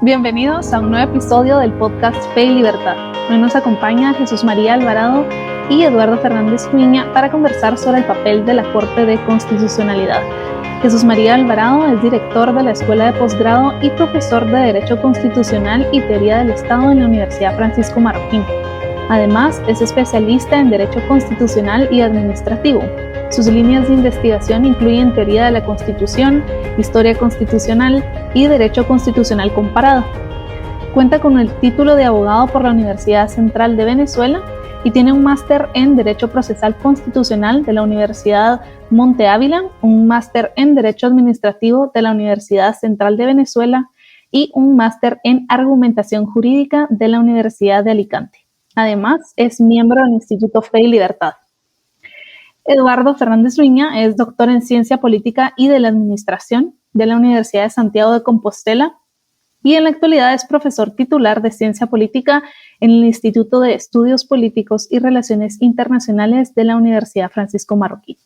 Bienvenidos a un nuevo episodio del podcast Fe y Libertad. Hoy nos acompaña Jesús María Alvarado y Eduardo Fernández Cuiña para conversar sobre el papel de la Corte de Constitucionalidad. Jesús María Alvarado es director de la Escuela de Posgrado y profesor de Derecho Constitucional y Teoría del Estado en la Universidad Francisco Marroquín. Además, es especialista en Derecho Constitucional y Administrativo. Sus líneas de investigación incluyen teoría de la Constitución, historia constitucional y derecho constitucional comparado. Cuenta con el título de abogado por la Universidad Central de Venezuela y tiene un máster en Derecho Procesal Constitucional de la Universidad Monte Ávila, un máster en Derecho Administrativo de la Universidad Central de Venezuela y un máster en Argumentación Jurídica de la Universidad de Alicante. Además, es miembro del Instituto Fe y Libertad. Eduardo Fernández Cuiña es doctor en Ciencia Política y de la Administración de la Universidad de Santiago de Compostela y en la actualidad es profesor titular de Ciencia Política en el Instituto de Estudios Políticos y Relaciones Internacionales de la Universidad Francisco Marroquín.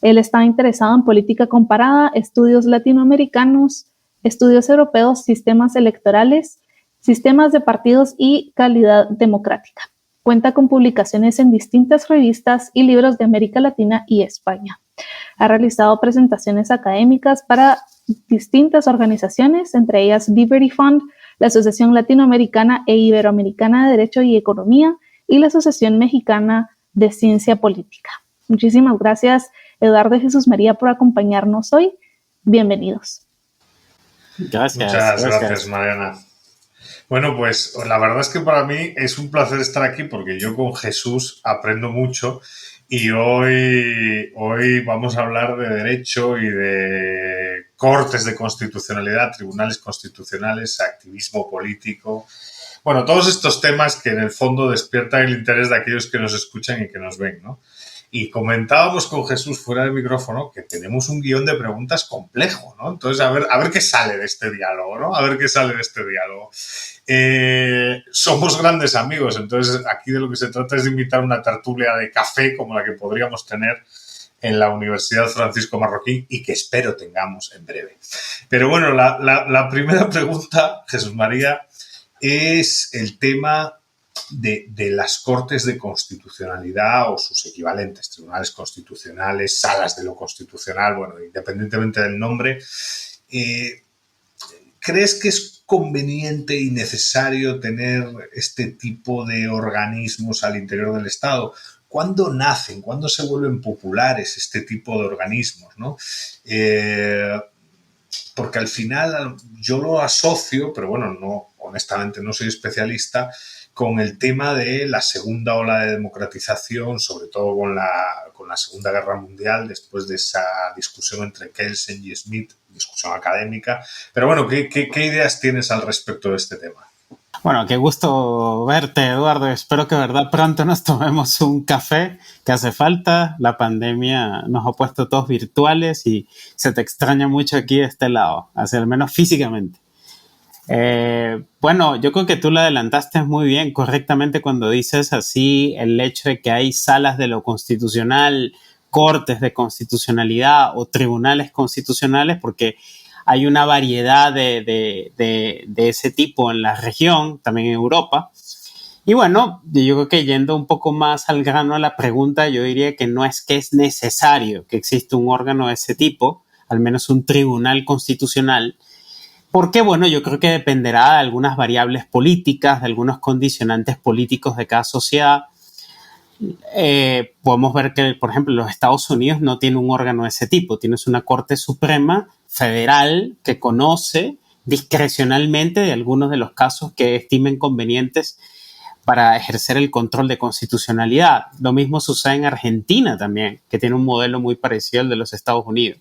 Él está interesado en política comparada, estudios latinoamericanos, estudios europeos, sistemas electorales, sistemas de partidos y calidad democrática. Cuenta con publicaciones en distintas revistas y libros de América Latina y España. Ha realizado presentaciones académicas para distintas organizaciones, entre ellas Liberty Fund, la Asociación Latinoamericana e Iberoamericana de Derecho y Economía y la Asociación Mexicana de Ciencia Política. Muchísimas gracias, Eduardo y Jesús María, por acompañarnos hoy. Bienvenidos. Gracias. Muchas gracias, Mariana. Bueno, pues la verdad es que para mí es un placer estar aquí porque yo con Jesús aprendo mucho y hoy vamos a hablar de derecho y de cortes de constitucionalidad, tribunales constitucionales, activismo político. Bueno, todos estos temas que en el fondo despiertan el interés de aquellos que nos escuchan y que nos ven, ¿no? Y comentábamos con Jesús fuera del micrófono que tenemos un guión de preguntas complejo, ¿no? Entonces, a ver qué sale de este diálogo, ¿no? A ver qué sale de este diálogo. Somos grandes amigos, entonces aquí de lo que se trata es de invitar una tertulia de café como la que podríamos tener en la Universidad Francisco Marroquín y que espero tengamos en breve. Pero bueno, la primera pregunta, Jesús María, es el tema de las Cortes de Constitucionalidad o sus equivalentes, tribunales constitucionales, salas de lo constitucional, bueno, independientemente del nombre. ¿Crees que es conveniente y necesario tener este tipo de organismos al interior del Estado? ¿Cuándo nacen? ¿Cuándo se vuelven populares este tipo de organismos, ¿no? Porque al final yo lo asocio, pero bueno, no, honestamente no soy especialista, con el tema de la segunda ola de democratización, sobre todo con la Segunda Guerra Mundial, después de esa discusión entre Kelsen y Smith, discusión académica. Pero bueno, ¿qué ideas tienes al respecto de este tema? Bueno, qué gusto verte, Eduardo. Espero que de verdad pronto nos tomemos un café, que hace falta. La pandemia nos ha puesto todos virtuales y se te extraña mucho aquí de este lado, así al menos físicamente. Bueno, yo creo que tú lo adelantaste muy bien, correctamente, cuando dices así el hecho de que hay salas de lo constitucional, cortes de constitucionalidad o tribunales constitucionales, porque hay una variedad de ese tipo en la región, también en Europa. Y bueno, yo creo que yendo un poco más al grano a la pregunta, yo diría que no es que es necesario que exista un órgano de ese tipo, al menos un tribunal constitucional, porque, bueno, yo creo que dependerá de algunas variables políticas, de algunos condicionantes políticos de cada sociedad. Podemos ver que, por ejemplo, los Estados Unidos no tiene un órgano de ese tipo. Tienes una Corte Suprema Federal que conoce discrecionalmente de algunos de los casos que estimen convenientes para ejercer el control de constitucionalidad. Lo mismo sucede en Argentina también, que tiene un modelo muy parecido al de los Estados Unidos.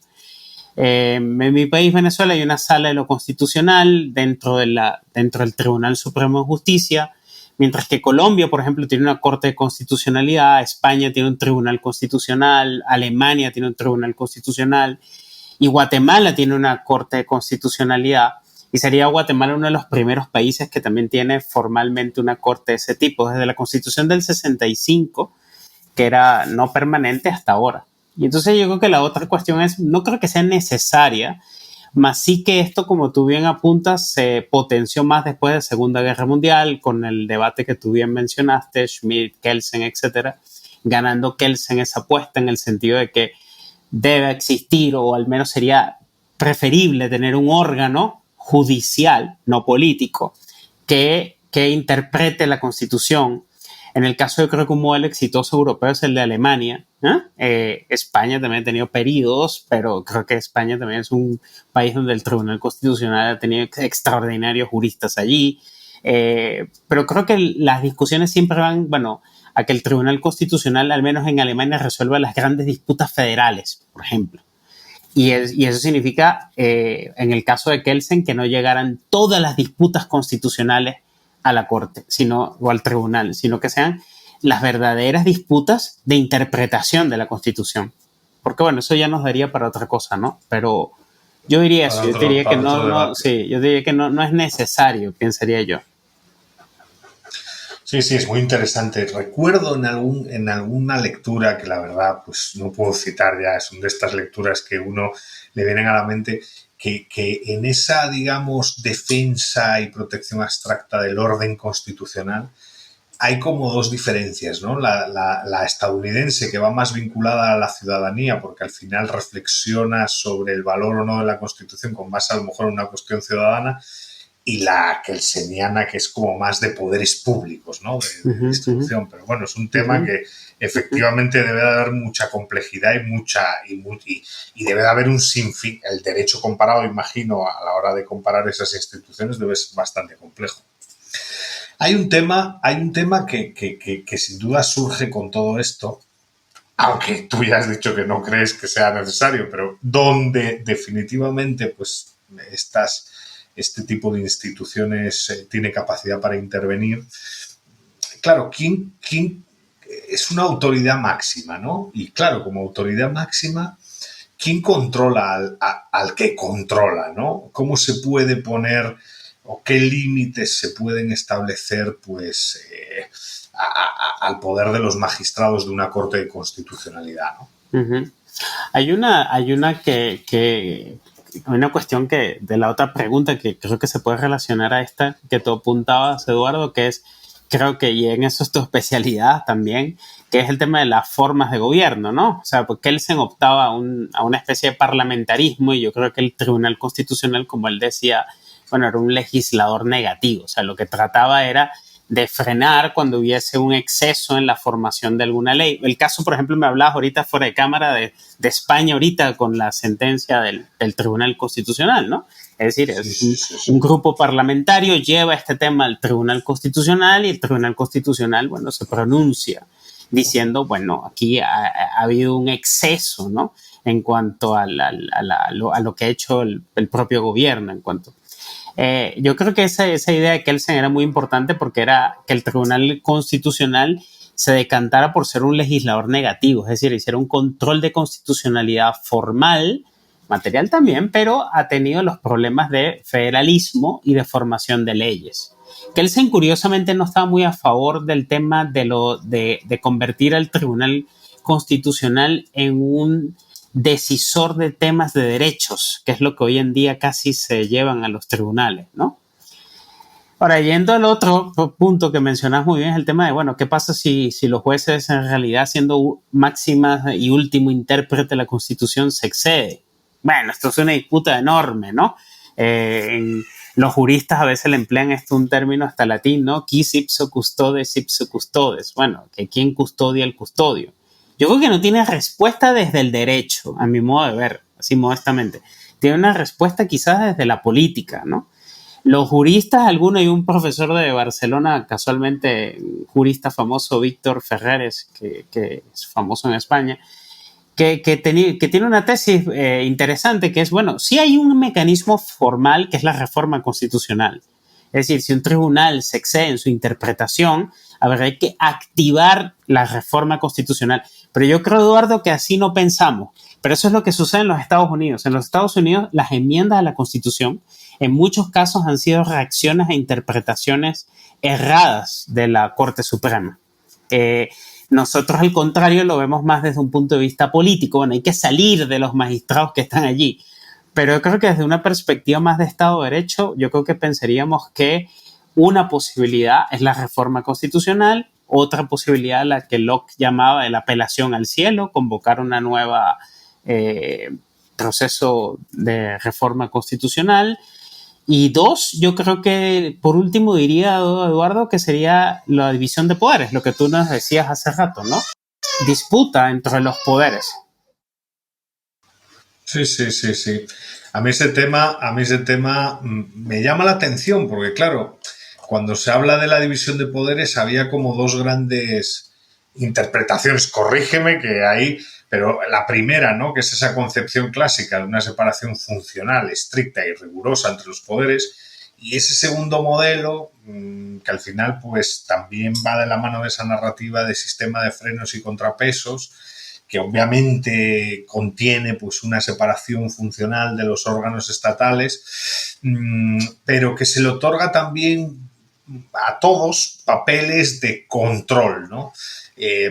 En mi país, Venezuela, hay una sala de lo constitucional dentro del Tribunal Supremo de Justicia, mientras que Colombia, por ejemplo, tiene una Corte de Constitucionalidad, España tiene un Tribunal Constitucional, Alemania tiene un Tribunal Constitucional y Guatemala tiene una Corte de Constitucionalidad. Y sería Guatemala uno de los primeros países que también tiene formalmente una corte de ese tipo, desde la Constitución del 65, que era no permanente hasta ahora. Y entonces yo creo que la otra cuestión es, no creo que sea necesaria, Más sí que esto, como tú bien apuntas, se potenció más después de la Segunda Guerra Mundial, con el debate que tú bien mencionaste, Schmidt, Kelsen, etcétera, ganando Kelsen esa apuesta en el sentido de que debe existir, o al menos sería preferible tener un órgano judicial, no político, que interprete la Constitución. En el caso, yo creo que un modelo exitoso europeo es el de Alemania. España también ha tenido periodos, pero creo que España también es un país donde el Tribunal Constitucional ha tenido extraordinarios juristas allí. Pero creo que las discusiones siempre van, a que el Tribunal Constitucional, al menos en Alemania, resuelva las grandes disputas federales, por ejemplo. Y eso significa, en el caso de Kelsen, que no llegaran todas las disputas constitucionales a la Corte o al Tribunal, sino que sean las verdaderas disputas de interpretación de la Constitución. Porque, eso ya nos daría para otra cosa, ¿no? Pero yo diría eso, yo diría que no es necesario, pensaría yo. Sí, es muy interesante. Recuerdo en alguna lectura que la verdad pues no puedo citar ya, son de estas lecturas que uno le vienen a la mente, que en esa, digamos, defensa y protección abstracta del orden constitucional hay como dos diferencias, ¿no? La estadounidense, que va más vinculada a la ciudadanía, porque al final reflexiona sobre el valor o no de la Constitución con base a lo mejor en una cuestión ciudadana, y la kelseniana, que es como más de poderes públicos, ¿no? De distribución. Pero bueno, es un tema que efectivamente debe de haber mucha complejidad y debe de haber un sinfín. El derecho comparado, imagino, a la hora de comparar esas instituciones debe ser bastante complejo. Hay un tema que sin duda surge con todo esto, aunque tú ya has dicho que no crees que sea necesario, pero donde definitivamente pues este tipo de instituciones tiene capacidad para intervenir. Claro, ¿quién es una autoridad máxima, ¿no? Y claro, como autoridad máxima, ¿quién controla al que controla, ¿no? ¿Cómo se puede poner o qué límites se pueden establecer, pues, al poder de los magistrados de una corte de constitucionalidad, ¿no? Uh-huh. Hay una una cuestión que de la otra pregunta que creo que se puede relacionar a esta que tú apuntabas, Eduardo, que es, creo que, y en eso es tu especialidad también, que es el tema de las formas de gobierno, ¿no? O sea, porque Kelsen optaba a una especie de parlamentarismo, y yo creo que el Tribunal Constitucional, como él decía, era un legislador negativo. O sea, lo que trataba era de frenar cuando hubiese un exceso en la formación de alguna ley. El caso, por ejemplo, me hablabas ahorita fuera de cámara de España ahorita con la sentencia del Tribunal Constitucional, ¿no? Es decir, un grupo parlamentario lleva este tema al Tribunal Constitucional, y el Tribunal Constitucional, se pronuncia diciendo, aquí ha habido un exceso, ¿no? En cuanto a lo que ha hecho el propio gobierno, en cuanto... yo creo que esa idea de Kelsen era muy importante, porque era que el Tribunal Constitucional se decantara por ser un legislador negativo, es decir, hiciera un control de constitucionalidad formal, material también, pero ha tenido los problemas de federalismo y de formación de leyes. Kelsen, curiosamente, no estaba muy a favor del tema de convertir al Tribunal Constitucional en un decisor de temas de derechos, que es lo que hoy en día casi se llevan a los tribunales, ¿no? Ahora, yendo al otro punto que mencionas muy bien, es el tema de, ¿qué pasa si los jueces, en realidad, siendo máxima y último intérprete de la Constitución, se excede? Esto es una disputa enorme, ¿no? Los juristas a veces le emplean un término hasta latín, ¿no? Quis ipso custodes ipso custodes. Que quién custodia el custodio. Yo creo que no tiene respuesta desde el derecho, a mi modo de ver, así modestamente. Tiene una respuesta quizás desde la política, ¿no? Los juristas, hay un profesor de Barcelona, casualmente, un jurista famoso, Víctor Ferreres, que es famoso en España, que tiene una tesis interesante, que es, sí hay un mecanismo formal que es la reforma constitucional. Es decir, si un tribunal se excede en su interpretación, hay que activar la reforma constitucional. Pero yo creo, Eduardo, que así no pensamos. Pero eso es lo que sucede en los Estados Unidos. En los Estados Unidos, las enmiendas a la Constitución en muchos casos han sido reacciones a interpretaciones erradas de la Corte Suprema. Nosotros, al contrario, lo vemos más desde un punto de vista político. Hay que salir de los magistrados que están allí. Pero yo creo que desde una perspectiva más de Estado de Derecho, yo creo que pensaríamos que una posibilidad es la reforma constitucional, otra posibilidad, la que Locke llamaba de la apelación al cielo, convocar una nueva proceso de reforma constitucional. Y dos, yo creo que por último diría, Eduardo, que sería la división de poderes, lo que tú nos decías hace rato, ¿no? Disputa entre los poderes. Sí. A mí ese tema me llama la atención porque, claro, cuando se habla de la división de poderes había como dos grandes interpretaciones. Corrígeme que hay, pero la primera, ¿no? Que es esa concepción clásica de una separación funcional, estricta y rigurosa entre los poderes. Y ese segundo modelo, que al final pues también va de la mano de esa narrativa de sistema de frenos y contrapesos, que obviamente contiene pues una separación funcional de los órganos estatales, pero que se le otorga también a todos papeles de control, ¿no?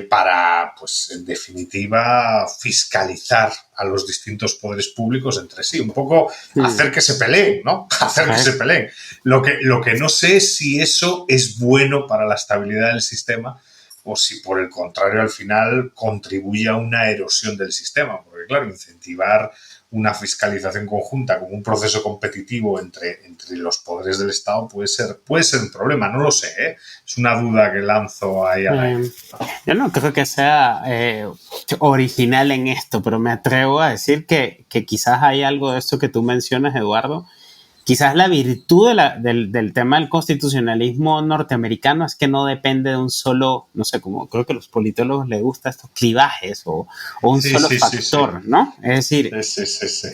Para, pues, en definitiva, fiscalizar a los distintos poderes públicos entre sí. Un poco hacer que se peleen, ¿no? Hacer que se peleen. Lo que no sé es si eso es bueno para la estabilidad del sistema o si, por el contrario, al final contribuye a una erosión del sistema. Porque, claro, incentivar una fiscalización conjunta como un proceso competitivo entre los poderes del Estado puede ser un problema, no lo sé, ¿eh? Es una duda que lanzo ahí al aire. Yo no creo que sea original en esto, pero me atrevo a decir que quizás hay algo de esto que tú mencionas, Eduardo. Quizás la virtud del tema del constitucionalismo norteamericano es que no depende de un solo, no sé, como creo que a los politólogos les gusta estos clivajes o un solo factor, ¿no? Es decir,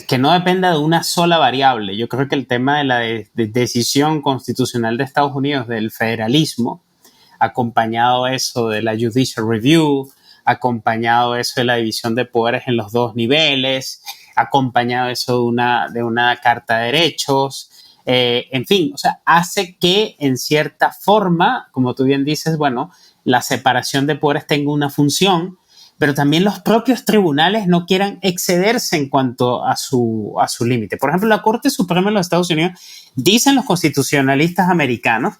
que no dependa de una sola variable. Yo creo que el tema de la decisión constitucional de Estados Unidos, del federalismo, acompañado eso de la judicial review, acompañado eso de la división de poderes en los dos niveles, acompañado eso de una carta de derechos, en fin, o sea, hace que en cierta forma, como tú bien dices, bueno, la separación de poderes tenga una función, pero también los propios tribunales no quieran excederse en cuanto a su límite. Por ejemplo, la Corte Suprema de los Estados Unidos, dicen los constitucionalistas americanos,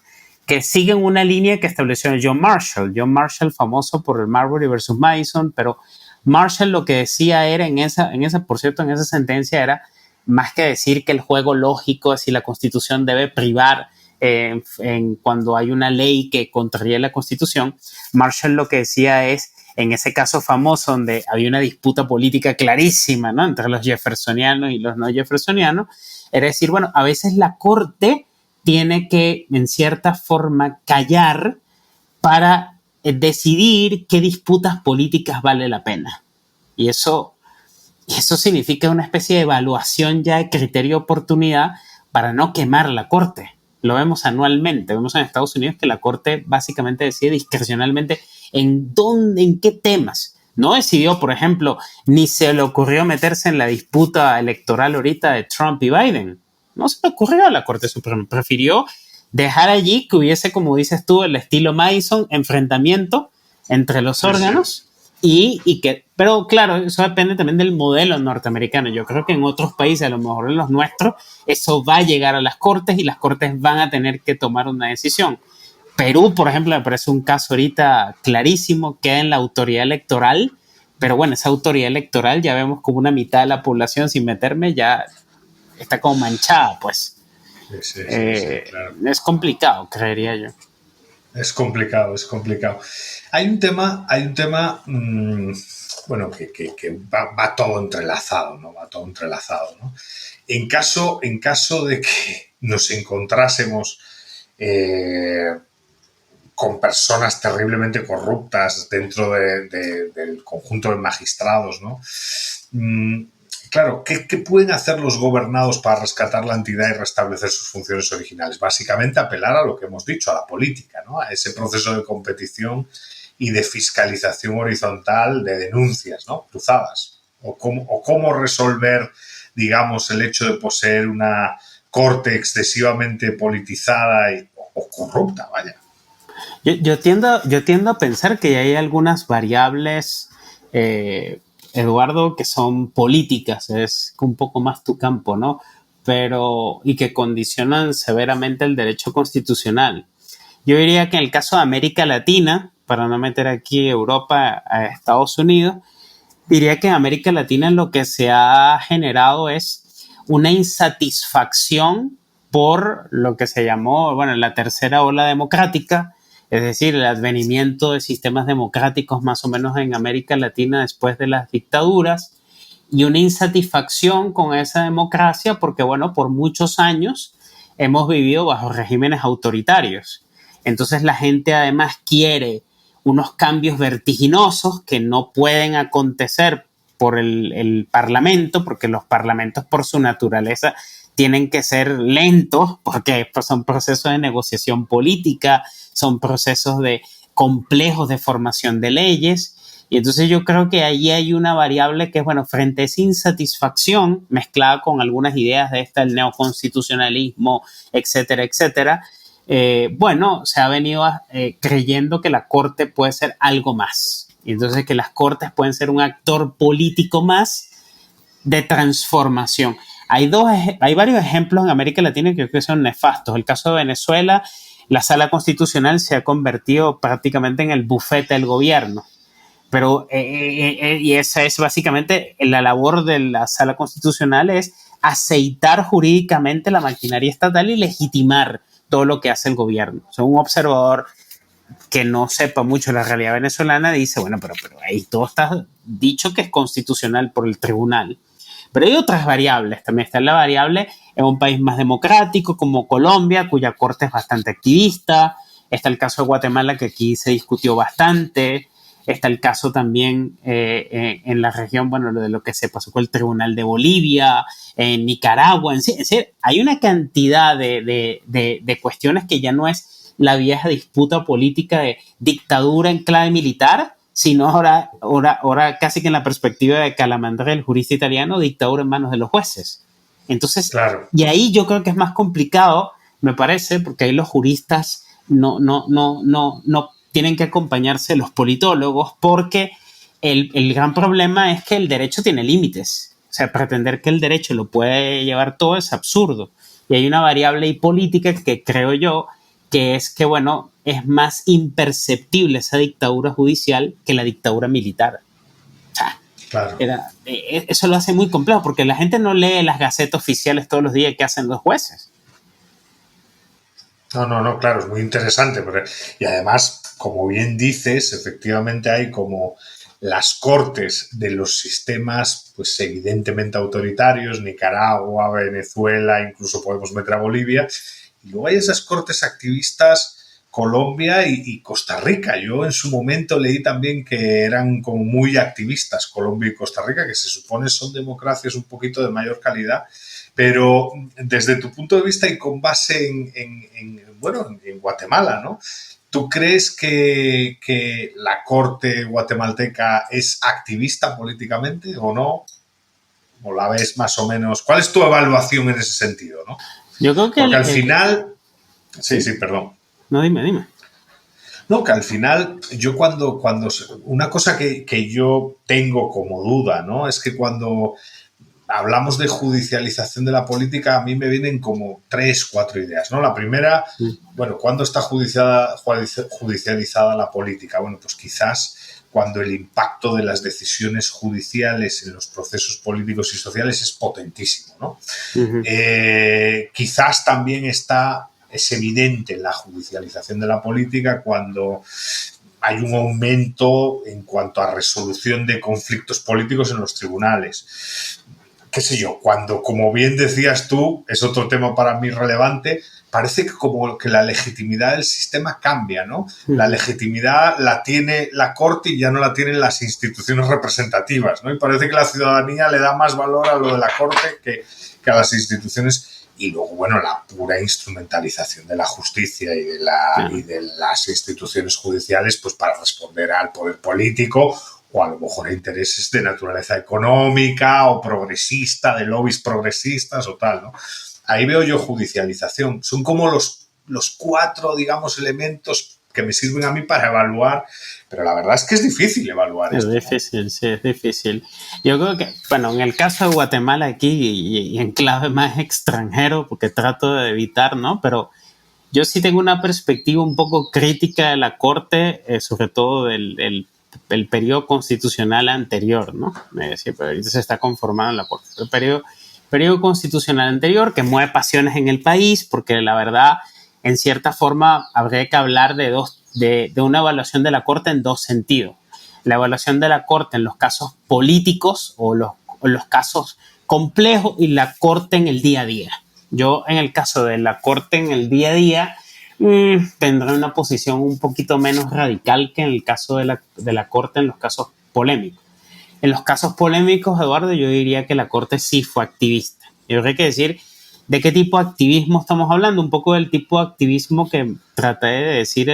que siguen una línea que estableció John Marshall, famoso por el Marbury versus Madison, pero Marshall lo que decía era por cierto, en esa sentencia era más que decir que el juego lógico es si la Constitución debe privar cuando hay una ley que contraría la Constitución. Marshall lo que decía es, en ese caso famoso donde había una disputa política clarísima, ¿no?, entre los jeffersonianos y los no jeffersonianos, era decir, bueno, a veces la Corte tiene que, en cierta forma, callar para decidir qué disputas políticas vale la pena. Y eso significa una especie de evaluación ya de criterio de oportunidad para no quemar la Corte. Lo vemos anualmente. Vemos en Estados Unidos que la Corte básicamente decide discrecionalmente en qué temas. No decidió, por ejemplo, ni se le ocurrió meterse en la disputa electoral ahorita de Trump y Biden. No se le ocurrió a la Corte Suprema. Prefirió dejar allí que hubiese, como dices tú, el estilo Madison, enfrentamiento entre los órganos. Pero claro, eso depende también del modelo norteamericano. Yo creo que en otros países, a lo mejor en los nuestros, eso va a llegar a las cortes y las cortes van a tener que tomar una decisión. Perú, por ejemplo, me parece un caso ahorita clarísimo, queda en la autoridad electoral, pero bueno, esa autoridad electoral ya vemos como una mitad de la población, sin meterme, ya está como manchada, pues. Sí, claro. Es complicado, creería yo. Es complicado. Hay un tema, bueno, que va todo entrelazado, ¿no? En caso de que nos encontrásemos con personas terriblemente corruptas dentro del conjunto de magistrados, ¿no? Claro, ¿qué pueden hacer los gobernados para rescatar la entidad y restablecer sus funciones originales? Básicamente apelar a lo que hemos dicho, a la política, ¿no? A ese proceso de competición y de fiscalización horizontal de denuncias, ¿no?, cruzadas. O cómo resolver, digamos, el hecho de poseer una corte excesivamente politizada o corrupta, vaya. Yo tiendo a pensar que hay algunas variables Eduardo, que son políticas, es un poco más tu campo, ¿no? Y que condicionan severamente el derecho constitucional. Yo diría que en el caso de América Latina, para no meter aquí Europa a Estados Unidos, diría que en América Latina lo que se ha generado es una insatisfacción por lo que se llamó, la tercera ola democrática, es decir, el advenimiento de sistemas democráticos más o menos en América Latina después de las dictaduras, y una insatisfacción con esa democracia porque, por muchos años hemos vivido bajo regímenes autoritarios. Entonces la gente además quiere unos cambios vertiginosos que no pueden acontecer por el Parlamento, porque los parlamentos por su naturaleza tienen que ser lentos, porque son procesos de negociación política, son procesos complejos de formación de leyes. Y entonces yo creo que ahí hay una variable que es, frente a esa insatisfacción mezclada con algunas ideas de el neoconstitucionalismo, etcétera, etcétera, se ha venido creyendo que la Corte puede ser algo más. Y entonces que las Cortes pueden ser un actor político más de transformación. Hay varios ejemplos en América Latina que creo que son nefastos. El caso de Venezuela, la Sala Constitucional se ha convertido prácticamente en el bufete del gobierno. Pero, y esa es básicamente la labor de la Sala Constitucional, es aceitar jurídicamente la maquinaria estatal y legitimar todo lo que hace el gobierno. O sea, un observador que no sepa mucho la realidad venezolana dice, pero ahí todo está dicho que es constitucional por el tribunal. Pero hay otras variables. También está la variable en un país más democrático como Colombia, cuya corte es bastante activista. Está el caso de Guatemala, que aquí se discutió bastante. Está el caso también en la región, de lo que se pasó con el Tribunal de Bolivia, en Nicaragua. Es decir, hay una cantidad de cuestiones que ya no es la vieja disputa política de dictadura en clave militar, sino ahora casi que en la perspectiva de Calamandré, el jurista italiano, dictadura en manos de los jueces. Entonces, claro. Y ahí yo creo que es más complicado, me parece, porque ahí los juristas no tienen que acompañarse de los politólogos, porque el gran problema es que el derecho tiene límites. O sea, pretender que el derecho lo puede llevar todo es absurdo. Y hay una variable política que creo yo que es que, es más imperceptible esa dictadura judicial que la dictadura militar. O sea, claro. Eso lo hace muy complejo, porque la gente no lee las gacetas oficiales todos los días que hacen los jueces. No, claro, es muy interesante. Y además, como bien dices, efectivamente hay como las cortes de los sistemas, pues evidentemente autoritarios, Nicaragua, Venezuela, incluso podemos meter a Bolivia, y luego hay esas cortes activistas, Colombia y Costa Rica. Yo en su momento leí también que eran como muy activistas Colombia y Costa Rica, que se supone son democracias un poquito de mayor calidad. Pero desde tu punto de vista y con base en Guatemala, ¿no? ¿Tú crees que la Corte guatemalteca es activista políticamente o no? ¿O la ves más o menos? ¿Cuál es tu evaluación en ese sentido, no? Yo creo que porque al final... Sí, perdón. No, dime. No, que al final yo cuando una cosa que yo tengo como duda, ¿no? Es que cuando hablamos de judicialización de la política, a mí me vienen como 3, 4 ideas, ¿no? La primera, ¿cuándo está judicializada la política? Pues quizás cuando el impacto de las decisiones judiciales en los procesos políticos y sociales es potentísimo, ¿no? Uh-huh. Quizás también es evidente la judicialización de la política cuando hay un aumento en cuanto a resolución de conflictos políticos en los tribunales. Qué sé yo, cuando, como bien decías tú, es otro tema para mí relevante, parece que como que la legitimidad del sistema cambia, ¿no? La legitimidad la tiene la Corte y ya no la tienen las instituciones representativas, ¿no? Y parece que la ciudadanía le da más valor a lo de la Corte que a las instituciones. Y luego, la pura instrumentalización de la justicia y de las instituciones judiciales, pues para responder al poder político o a lo mejor a intereses de naturaleza económica o progresista, de lobbies progresistas o tal, ¿no? Ahí veo yo judicialización. Son como los 4, digamos, elementos que me sirven a mí para evaluar, pero la verdad es que es difícil evaluar esto. Es difícil, sí, es difícil. Yo creo que, bueno, en el caso de Guatemala aquí y en clave más extranjero, porque trato de evitar, ¿no? Pero yo sí tengo una perspectiva un poco crítica de la Corte, sobre todo del el periodo constitucional anterior, ¿no? Pero ahorita se está conformando la Corte. El periodo constitucional anterior que mueve pasiones en el país, porque la verdad, en cierta forma, habría que hablar de una evaluación de la Corte en dos sentidos. La evaluación de la Corte en los casos políticos o los casos complejos y la Corte en el día a día. Yo, en el caso de la Corte en el día a día, tendré una posición un poquito menos radical que en el caso de la Corte en los casos polémicos. En los casos polémicos, Eduardo, yo diría que la Corte sí fue activista. Yo creo que decir de qué tipo de activismo estamos hablando, un poco del tipo de activismo que traté de decir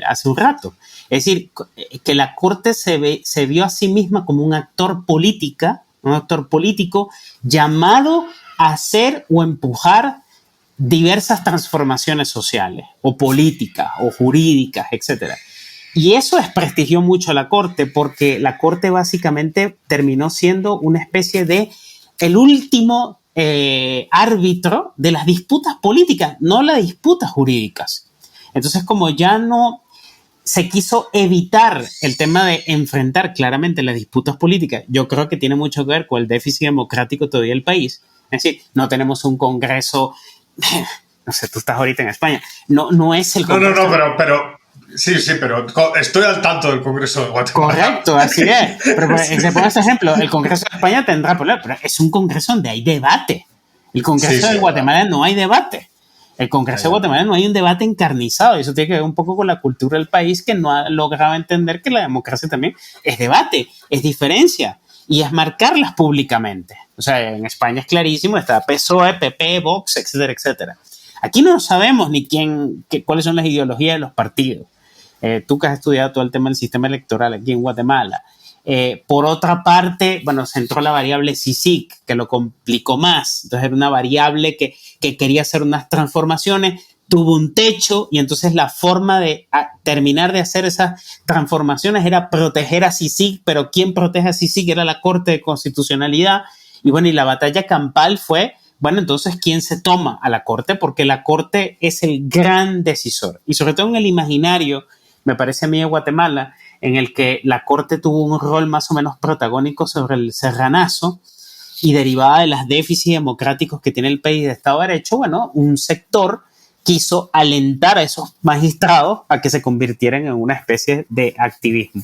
hace un rato. Es decir, que la Corte se vio a sí misma como un actor político llamado a hacer o empujar diversas transformaciones sociales o políticas o jurídicas, etc. Y eso desprestigió mucho a la Corte, porque la Corte básicamente terminó siendo una especie de el último árbitro de las disputas políticas, no las disputas jurídicas. Entonces, como ya no se quiso evitar el tema de enfrentar claramente las disputas políticas, yo creo que tiene mucho que ver con el déficit democrático todavía del país. Es decir, no tenemos un Congreso, no sé, tú estás ahorita en España, no es el Congreso. No, pero sí, pero estoy al tanto del Congreso de Guatemala. Correcto, así es. Pero se pone ese ejemplo, el Congreso de España tendrá problemas, pero es un Congreso donde hay debate. El Congreso de Guatemala no hay debate. El Congreso de Guatemala no hay un debate encarnizado, y eso tiene que ver un poco con la cultura del país, que no ha logrado entender que la democracia también es debate, es diferencia, y es marcarlas públicamente. O sea, en España es clarísimo, está PSOE, PP, Vox, etcétera, etcétera. Aquí no sabemos ni cuáles son las ideologías de los partidos. Tú que has estudiado todo el tema del sistema electoral aquí en Guatemala. Por otra parte, bueno, se entró la variable CICIG, que lo complicó más. Entonces era una variable que quería hacer unas transformaciones, tuvo un techo, y entonces la forma de terminar de hacer esas transformaciones era proteger a CICIG, pero ¿quién protege a CICIG? Era la Corte de Constitucionalidad. Y bueno, y la batalla campal fue, bueno, entonces, ¿quién se toma a la Corte? Porque la Corte es el gran decisor. Y sobre todo en el imaginario, me parece a mí, de Guatemala, en el que la Corte tuvo un rol más o menos protagónico sobre el serranazo, y derivada de los déficits democráticos que tiene el país de Estado de Derecho, bueno, un sector quiso alentar a esos magistrados a que se convirtieran en una especie de activismo.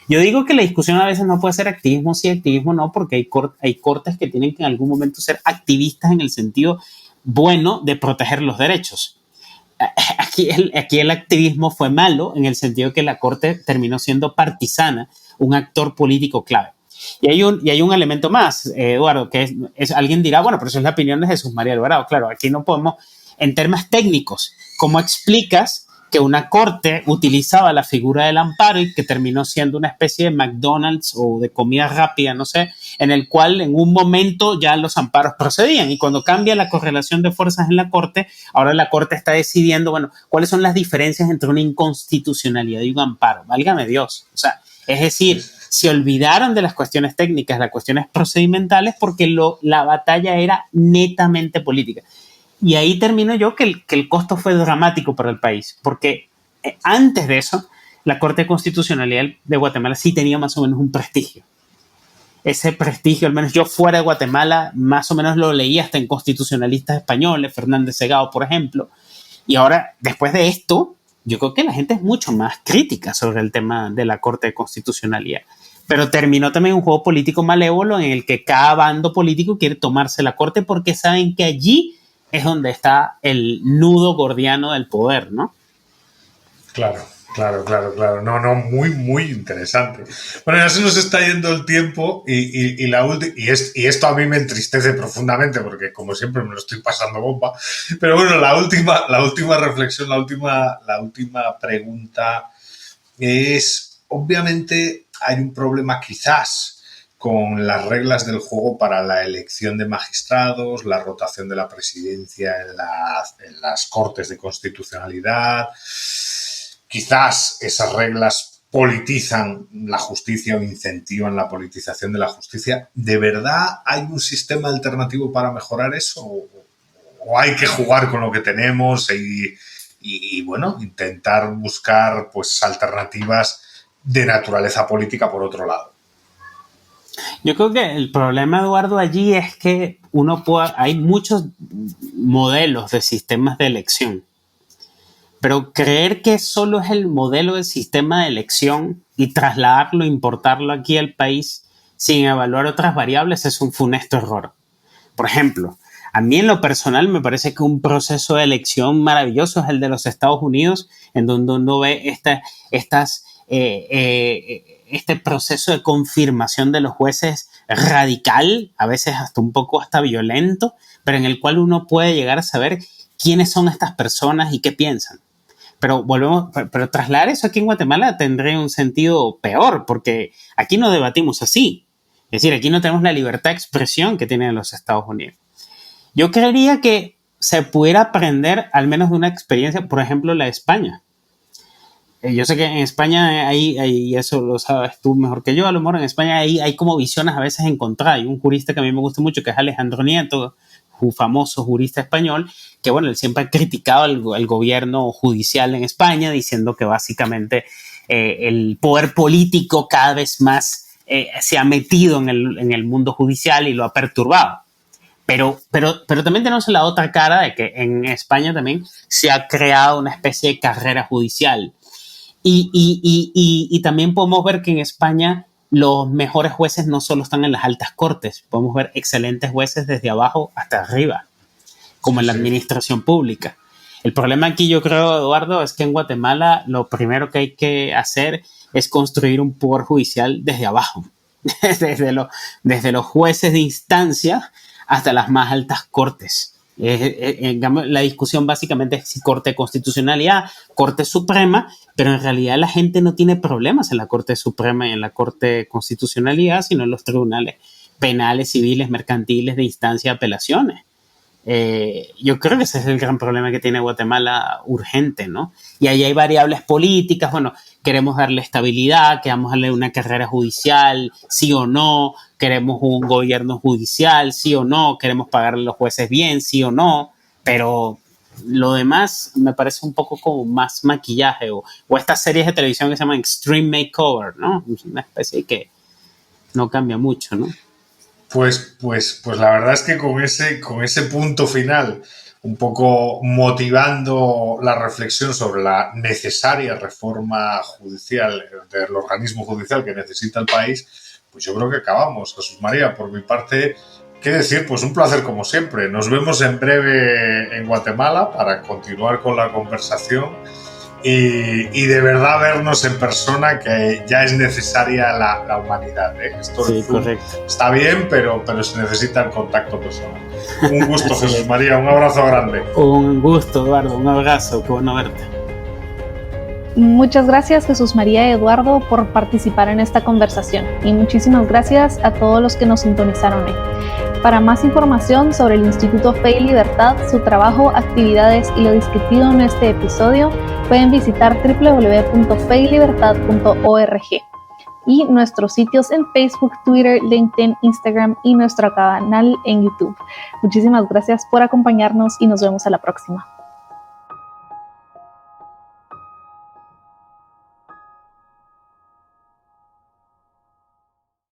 Yo digo que la discusión a veces no puede ser activismo sí, activismo no, porque hay cortes que tienen que en algún momento ser activistas en el sentido bueno de proteger los derechos. Aquí el activismo fue malo en el sentido que la Corte terminó siendo partisana, un actor político clave. Y hay un elemento más, Eduardo, que es alguien dirá, bueno, pero eso es la opinión de Jesús María Alvarado. Claro, aquí no podemos, en términos técnicos, ¿cómo explicas que una Corte utilizaba la figura del amparo y que terminó siendo una especie de McDonald's o de comida rápida, no sé, en el cual en un momento ya los amparos procedían, y cuando cambia la correlación de fuerzas en la Corte, ahora la Corte está decidiendo, bueno, cuáles son las diferencias entre una inconstitucionalidad y un amparo? Válgame Dios. O sea, es decir, se olvidaron de las cuestiones técnicas, las cuestiones procedimentales, porque la batalla era netamente política. Y ahí termino yo que el costo fue dramático para el país, porque antes de eso, la Corte de Constitucionalidad de Guatemala sí tenía más o menos un prestigio. Ese prestigio, al menos yo fuera de Guatemala, más o menos lo leía hasta en constitucionalistas españoles, Fernández Segado, por ejemplo. Y ahora, después de esto, yo creo que la gente es mucho más crítica sobre el tema de la Corte de Constitucionalidad. Pero terminó también un juego político malévolo en el que cada bando político quiere tomarse la Corte porque saben que allí es donde está el nudo gordiano del poder, ¿no? Claro. No, muy interesante. Bueno, ya se nos está yendo el tiempo y esto a mí me entristece profundamente porque, como siempre, me lo estoy pasando bomba. Pero bueno, la última reflexión, la última pregunta es, obviamente hay un problema quizás con las reglas del juego para la elección de magistrados, la rotación de la presidencia en las Cortes de Constitucionalidad. quizás esas reglas politizan la justicia o incentivan la politización de la justicia. ¿De verdad hay un sistema alternativo para mejorar eso? ¿O hay que jugar con lo que tenemos y bueno, intentar buscar pues alternativas de naturaleza política por otro lado? Yo creo que el problema, Eduardo, allí es que hay muchos modelos de sistemas de elección, pero creer que solo es el modelo de sistema de elección y trasladarlo, importarlo aquí al país sin evaluar otras variables es un funesto error. Por ejemplo, a mí en lo personal me parece que un proceso de elección maravilloso es el de los Estados Unidos, en donde uno ve este proceso de confirmación de los jueces radical, a veces hasta violento, pero en el cual uno puede llegar a saber quiénes son estas personas y qué piensan. Pero trasladar eso aquí en Guatemala tendría un sentido peor, porque aquí no debatimos así. Es decir, aquí no tenemos la libertad de expresión que tienen los Estados Unidos. Yo creería que se pudiera aprender al menos de una experiencia, por ejemplo, la de España. Yo sé que en España y eso lo sabes tú mejor que yo, a lo mejor en España hay como visiones a veces encontradas. Hay un jurista que a mí me gusta mucho, que es Alejandro Nieto, un famoso jurista español, que bueno, él siempre ha criticado al gobierno judicial en España, diciendo que básicamente el poder político cada vez más se ha metido en el mundo judicial y lo ha perturbado. Pero también tenemos la otra cara de que en España también se ha creado una especie de carrera judicial. Y también podemos ver que en España los mejores jueces no solo están en las altas cortes, podemos ver excelentes jueces desde abajo hasta arriba, como en la administración pública. El problema aquí, yo creo, Eduardo, es que en Guatemala lo primero que hay que hacer es construir un poder judicial desde abajo, desde los jueces de instancia hasta las más altas cortes. La discusión básicamente es si Corte de Constitucionalidad, Corte Suprema, pero en realidad la gente no tiene problemas en la Corte Suprema y en la Corte de Constitucionalidad, sino en los tribunales penales, civiles, mercantiles de instancia de apelaciones. Yo creo que ese es el gran problema que tiene Guatemala urgente, ¿no? Y ahí hay variables políticas, bueno, queremos darle estabilidad, queremos darle una carrera judicial, sí o no, queremos un gobierno judicial, sí o no, queremos pagarle a los jueces bien, sí o no, pero lo demás me parece un poco como más maquillaje o estas series de televisión que se llaman Extreme Makeover, ¿no? Una especie que no cambia mucho, ¿no? Pues la verdad es que con ese punto final, un poco motivando la reflexión sobre la necesaria reforma judicial del organismo judicial que necesita el país, pues yo creo que acabamos. Jesús María, por mi parte, ¿qué decir? Pues un placer como siempre. Nos vemos en breve en Guatemala para continuar con la conversación y de verdad vernos en persona, que ya es necesaria la humanidad, ¿eh? Esto sí, correcto. Está bien, pero se necesita el contacto personal. Un gusto, Jesús María, un abrazo grande. Un gusto, Eduardo, un abrazo, qué bueno verte. Muchas gracias, Jesús María y Eduardo, por participar en esta conversación, y muchísimas gracias a todos los que nos sintonizaron hoy. Para más información sobre el Instituto Fe y Libertad, su trabajo, actividades y lo discutido en este episodio, pueden visitar www.feylibertad.org y nuestros sitios en Facebook, Twitter, LinkedIn, Instagram y nuestro canal en YouTube. Muchísimas gracias por acompañarnos y nos vemos a la próxima.